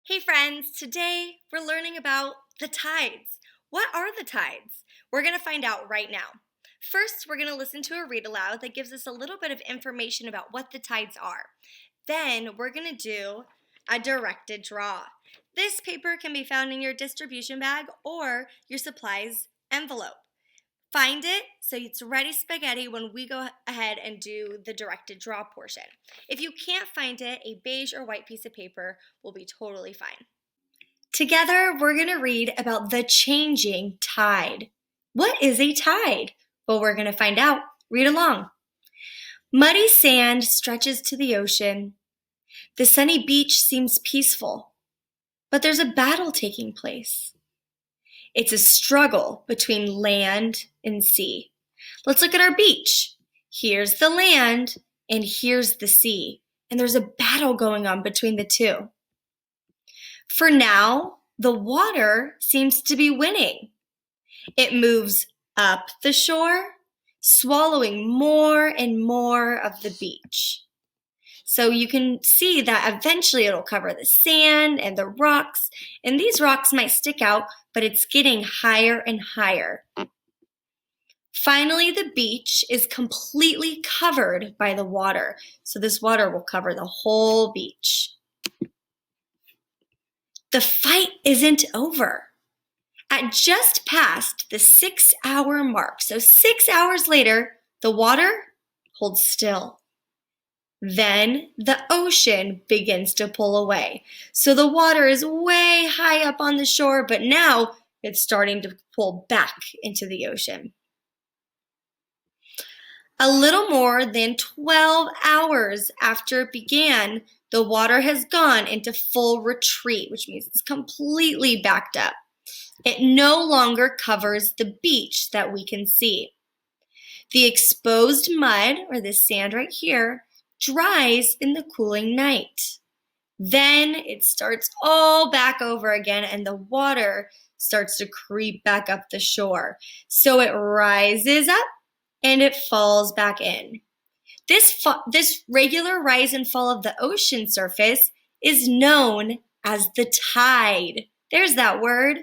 Hey friends, today we're learning about the tides. What are the tides? We're going to find out right now. First, we're going to listen to a read aloud that gives us a little bit of information about what the tides are. Then we're going to do a directed draw. This paper can be found in your distribution bag or your supplies envelope. Find it so it's ready spaghetti when we go ahead and do the directed draw portion. If you can't find it, a beige or white piece of paper will be totally fine. Together, we're going to read about the changing tide. What is a tide? Well, we're going to find out. Read along. Muddy sand stretches to the ocean. The sunny beach seems peaceful, but there's a battle taking place. It's a struggle between land and sea. Let's look at our beach. Here's the land and here's the sea. And there's a battle going on between the two. For now, the water seems to be winning. It moves up the shore, swallowing more and more of the beach. So you can see that eventually it'll cover the sand and the rocks, and these rocks might stick out, but it's getting higher and higher. Finally, the beach is completely covered by the water. So this water will cover the whole beach. The fight isn't over. At just past the 6-hour mark, so 6 hours later, the water holds still. Then the ocean begins to pull away. So the water is way high up on the shore, but now it's starting to pull back into the ocean. A little more than 12 hours after it began, the water has gone into full retreat, which means it's completely backed up. It no longer covers the beach that we can see. The exposed mud, or the sand right here, dries in the cooling night. Then it starts all back over again and the water starts to creep back up the shore. So it rises up and it falls back in. This regular rise and fall of the ocean surface is known as the tide. There's that word.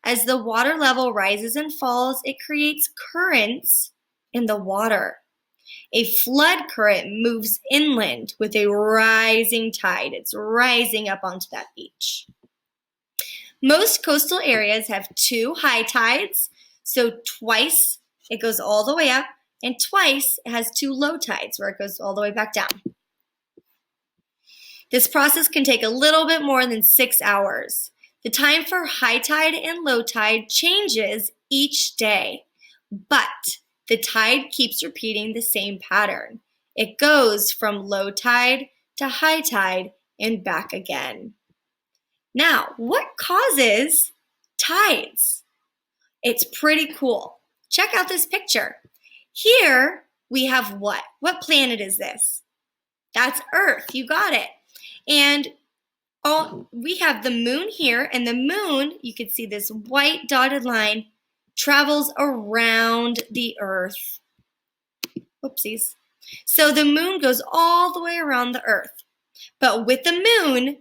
As the water level rises and falls, it creates currents in the water. A flood current moves inland with a rising tide. It's rising up onto that beach. Most coastal areas have 2 high tides, so twice it goes all the way up, and twice it has 2 low tides where it goes all the way back down. This process can take a little bit more than 6 hours. The time for high tide and low tide changes each day, but the tide keeps repeating the same pattern. It goes from low tide to high tide and back again. Now, what causes tides? It's pretty cool. Check out this picture. Here we have what? What planet is this? That's Earth. You got it. And we have the moon here, and the moon, you can see this white dotted line, travels around the Earth. Whoopsies. So the moon goes all the way around the Earth. But with the moon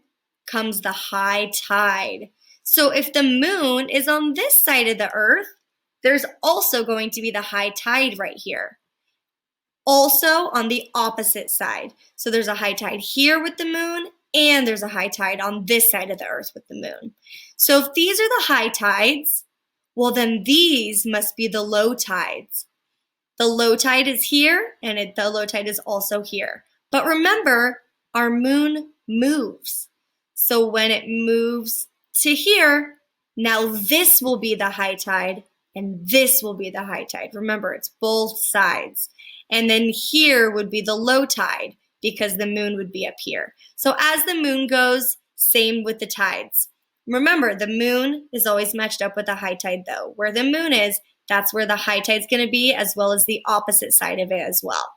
comes the high tide. So if the moon is on this side of the Earth, there's also going to be the high tide right here. Also on the opposite side. So there's a high tide here with the moon, and there's a high tide on this side of the Earth with the moon. So if these are the high tides, well, then these must be the low tides. The low tide is here, and the low tide is also here. But remember, our moon moves. So when it moves to here, now this will be the high tide, and this will be the high tide. Remember, it's both sides. And then here would be the low tide, because the moon would be up here. So as the moon goes, same with the tides. Remember, the moon is always matched up with the high tide though. Where the moon is, that's where the high tide's going to be, as well as the opposite side of it as well.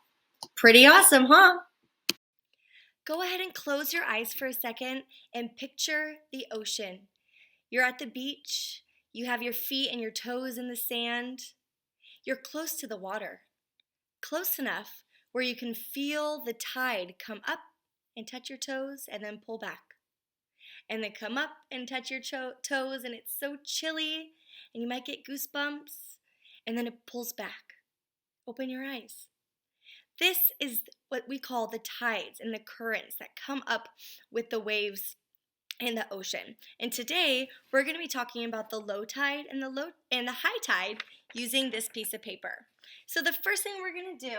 Pretty awesome, huh? Go ahead and close your eyes for a second and picture the ocean. You're at the beach. You have your feet and your toes in the sand. You're close to the water. Close enough where you can feel the tide come up and touch your toes and then pull back. and then come up and touch your toes, and it's so chilly, and you might get goosebumps, and then it pulls back. Open your eyes. This is what we call the tides and the currents that come up with the waves in the ocean. And today we're going to be talking about the low tide and the high tide using this piece of paper. So the first thing we're going to do,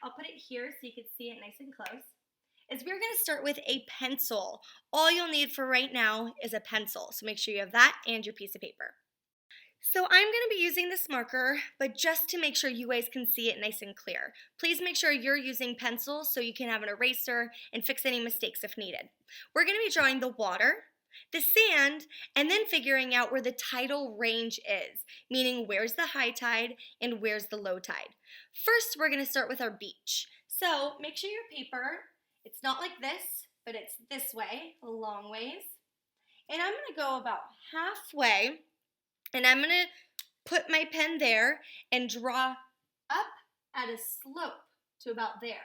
I'll put it here so you can see it nice and close, is we're going to start with a pencil. All you'll need for right now is a pencil. So make sure you have that and your piece of paper. So I'm going to be using this marker, but just to make sure you guys can see it nice and clear. Please make sure you're using pencils so you can have an eraser and fix any mistakes if needed. We're going to be drawing the water, the sand, and then figuring out where the tidal range is, meaning where's the high tide and where's the low tide. First, we're going to start with our beach. So make sure your paper, it's not like this, but it's this way, a long ways. And I'm going to go about halfway. And I'm going to put my pen there and draw up at a slope to about there.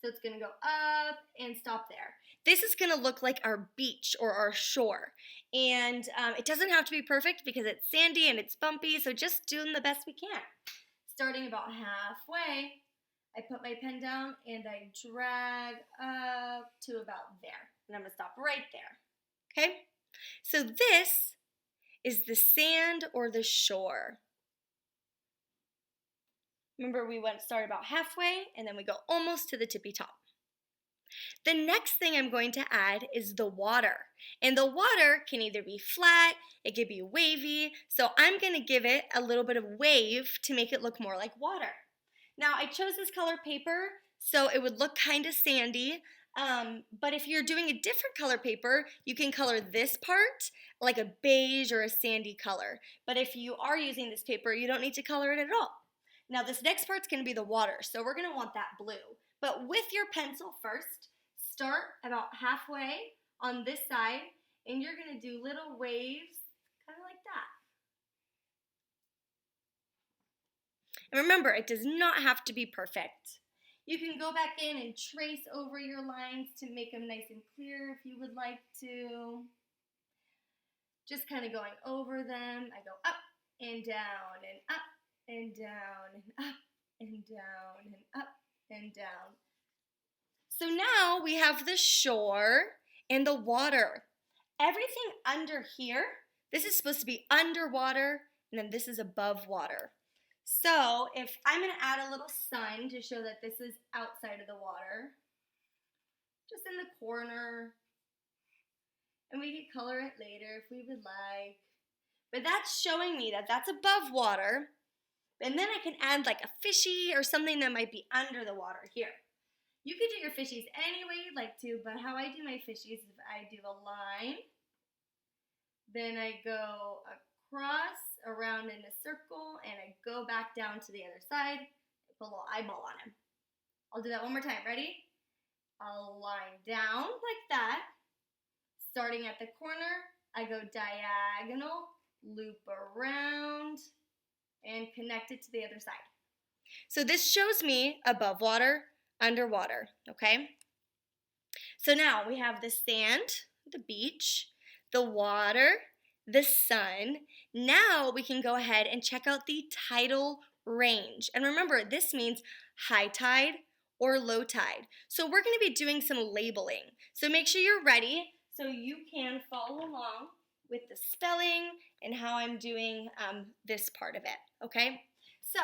So it's going to go up and stop there. This is going to look like our beach or our shore. And it doesn't have to be perfect because it's sandy and it's bumpy, so just doing the best we can. Starting about halfway, I put my pen down and I drag up to about there. And I'm going to stop right there. Okay? So this is the sand or the shore. Remember, we started about halfway and then we go almost to the tippy top. The next thing I'm going to add is the water. And the water can either be flat, it could be wavy, so I'm going to give it a little bit of wave to make it look more like water. Now, I chose this color paper so it would look kind of sandy. But if you're doing a different color paper, you can color this part like a beige or a sandy color. But if you are using this paper, you don't need to color it at all. Now this next part's going to be the water, so we're going to want that blue. But with your pencil first, start about halfway on this side, and you're going to do little waves, kind of like that. And remember, it does not have to be perfect. You can go back in and trace over your lines to make them nice and clear if you would like to. Just kind of going over them. I go up and down and up and down and up and down and up and down. So now we have the shore and the water. Everything under here, this is supposed to be underwater, and then this is above water. So if I'm going to add a little sun to show that this is outside of the water, just in the corner, and we can color it later if we would like. But that's showing me that that's above water, and then I can add like a fishy or something that might be under the water here. You can do your fishies any way you'd like to, but how I do my fishies is I do a line, then I go across, around in a circle, and I go back down to the other side, put a little eyeball on him. I'll do that one more time. Ready? I'll line down like that. Starting at the corner, I go diagonal, loop around, and connect it to the other side. So this shows me above water, underwater, okay? So now we have the sand, the beach, the water, the sun. Now we can go ahead and check out the tidal range. And remember, this means high tide or low tide. So we're going to be doing some labeling. So make sure you're ready so you can follow along with the spelling and how I'm doing this part of it, okay? So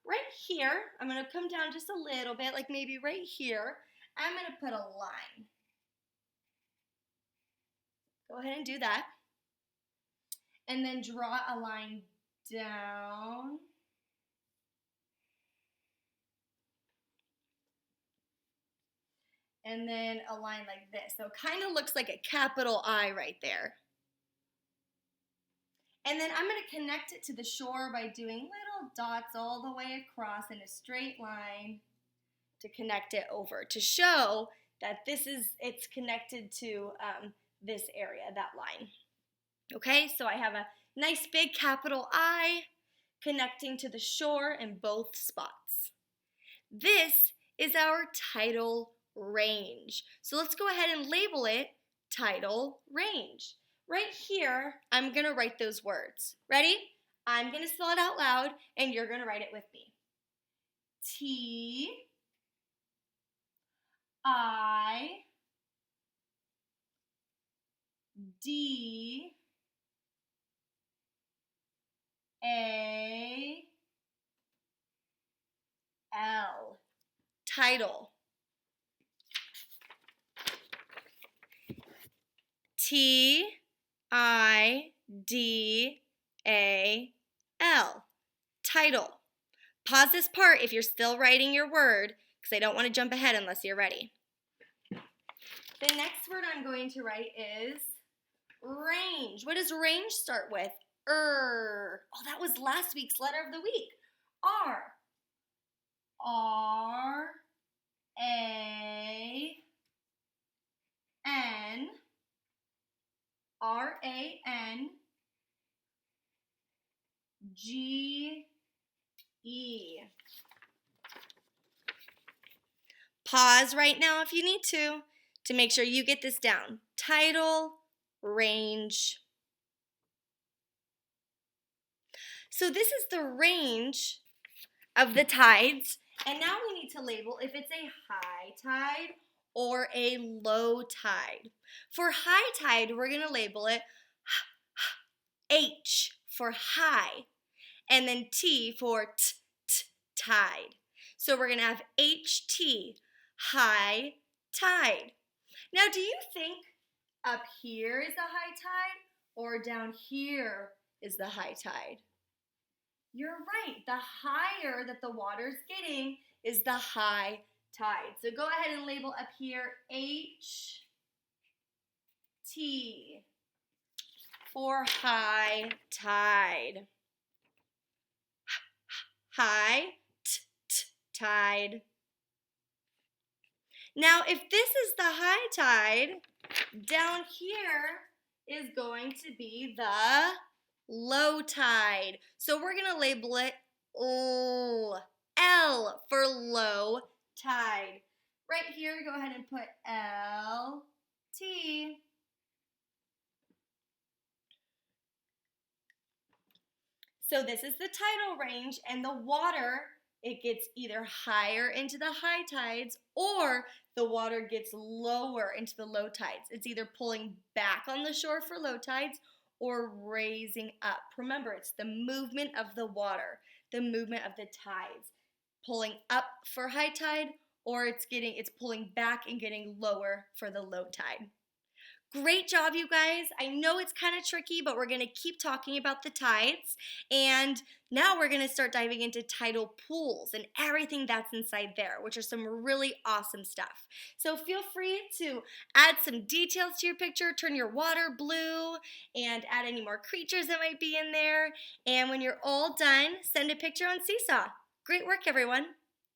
right here, I'm going to come down just a little bit, like maybe right here. I'm going to put a line. Go ahead and do that. And then draw a line down. And then a line like this. So it kind of looks like a capital I right there. And then I'm going to connect it to the shore by doing little dots all the way across in a straight line to connect it over, to show that it's connected to this area, that line. Okay, so I have a nice big capital I connecting to the shore in both spots. This is our tidal range. So let's go ahead and label it tidal range. Right here, I'm going to write those words. Ready? I'm going to spell it out loud, and you're going to write it with me. T I D A L. Tidal. T I D A L. Tidal. Pause this part if you're still writing your word, because I don't want to jump ahead unless you're ready. The next word I'm going to write is range. What does range start with? Oh, that was last week's letter of the week. R. R A N. R A N G E. Pause right now if you need to make sure you get this down. Tidal, range. So this is the range of the tides, and now we need to label if it's a high tide or a low tide. For high tide, we're going to label it H for high, and then T for tide. So we're going to have HT, high tide. Now, do you think up here is the high tide or down here is the high tide? You're right. The higher that the water's getting is the high tide. So go ahead and label up here HT for high tide. High tide. Now, if this is the high tide, down here is going to be the low tide. So we're going to label it L for low tide. Right here, go ahead and put LT. So this is the tidal range, and the water, it gets either higher into the high tides or the water gets lower into the low tides. It's either pulling back on the shore for low tides or raising up. Remember, it's the movement of the water, the movement of the tides, pulling up for high tide, or it's pulling back and getting lower for the low tide. Great job, you guys. I know it's kind of tricky, but we're going to keep talking about the tides. And now we're going to start diving into tidal pools and everything that's inside there, which are some really awesome stuff. So feel free to add some details to your picture, turn your water blue, and add any more creatures that might be in there. And when you're all done, send a picture on Seesaw. Great work, everyone.